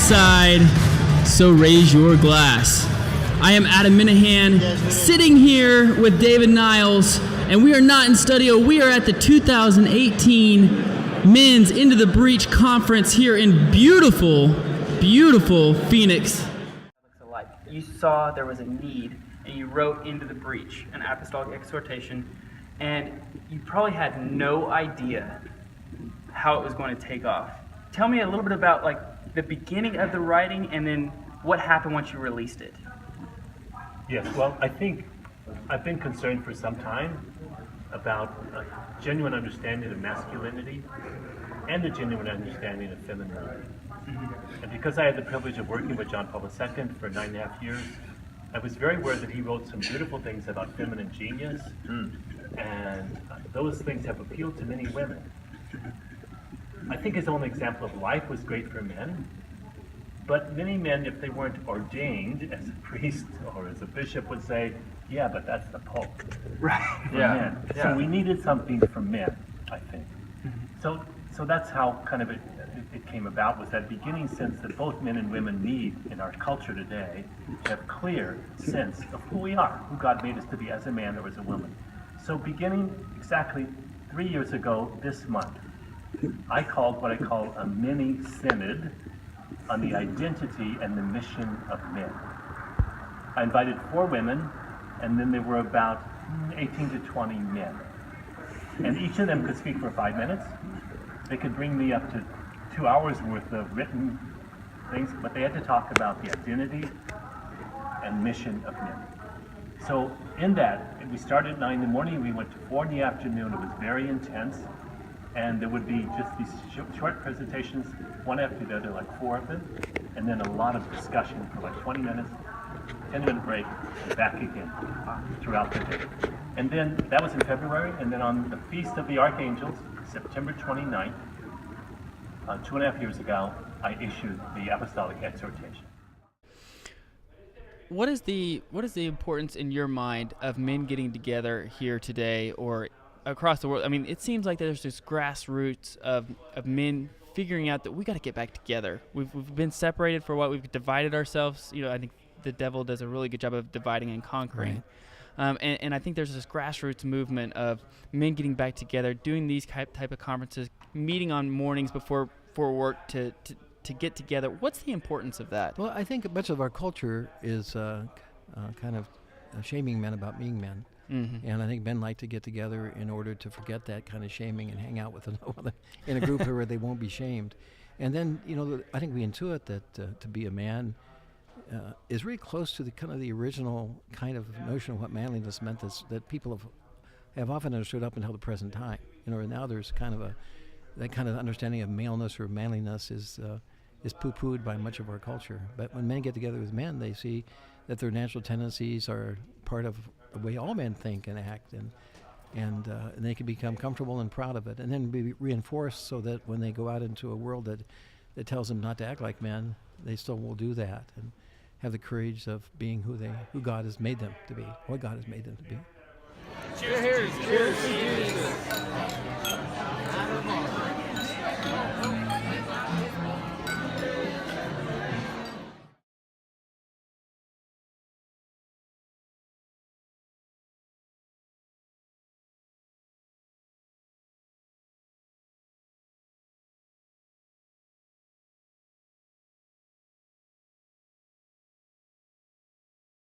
inside, so raise your glass. I am Adam Minahan, sitting here with David Niles, and we are not in studio. We are at the 2018 Men's Into the Breach Conference here in beautiful, beautiful Phoenix. You saw there was a need, and you wrote Into the Breach, an apostolic exhortation, and you probably had no idea how it was going to take off. Tell me a little bit about the beginning of the writing, and then what happened once you released it. Yes, well, I think I've been concerned for some time about a genuine understanding of masculinity and a genuine understanding of femininity. Mm-hmm. And because I had the privilege of working with John Paul II for 9.5 years, I was very aware that he wrote some beautiful things about feminine genius, and those things have appealed to many women. I think his own example of life was great for men, but many men, if they weren't ordained as a priest or as a bishop, would say, yeah, but that's the Pope. Right. Men. So we needed something for men, I think. So that's how kind of it came about, was that beginning sense that both men and women need in our culture today to have clear sense of who we are, who God made us to be as a man or as a woman. So beginning exactly 3 years ago this month, I called what I call a mini synod on the identity and the mission of men. I invited 4 women, and then there were about 18 to 20 men. And each of them could speak for 5 minutes. They could bring me up to 2 hours worth of written things, but they had to talk about the identity and mission of men. So in that, we started at 9 in the morning, we went to 4 in the afternoon. It was very intense. And there would be just these short presentations, one after the other, 4 of them, and then a lot of discussion for 20 minutes, 10-minute break, and back again throughout the day. And then that was in February, and then on the Feast of the Archangels, September 29th, 2.5 years ago, I issued the Apostolic Exhortation. What is the importance in your mind of men getting together here today or across the world? I mean, it seems like there's this grassroots of men figuring out that we got to get back together. We've been separated for what we've divided ourselves. I think the devil does a really good job of dividing and conquering. Right. And I think there's this grassroots movement of men getting back together, doing these type of conferences, meeting on mornings before work to get together. What's the importance of that? Well, I think much of our culture is kind of shaming men about being men. Mm-hmm. And I think men like to get together in order to forget that kind of shaming and hang out with another in a group where they won't be shamed. And then, I think we intuit that to be a man is really close to the kind of the original kind of notion of what manliness meant that people have often understood up until the present time. And now there's kind of that kind of understanding of maleness or manliness is poo-pooed by much of our culture. But when men get together with men, they see that their natural tendencies are part of the way all men think and act, and they can become comfortable and proud of it, and then be reinforced so that when they go out into a world that tells them not to act like men, they still will do that and have the courage of being who God has made them to be, what God has made them to be. Cheers! Cheers!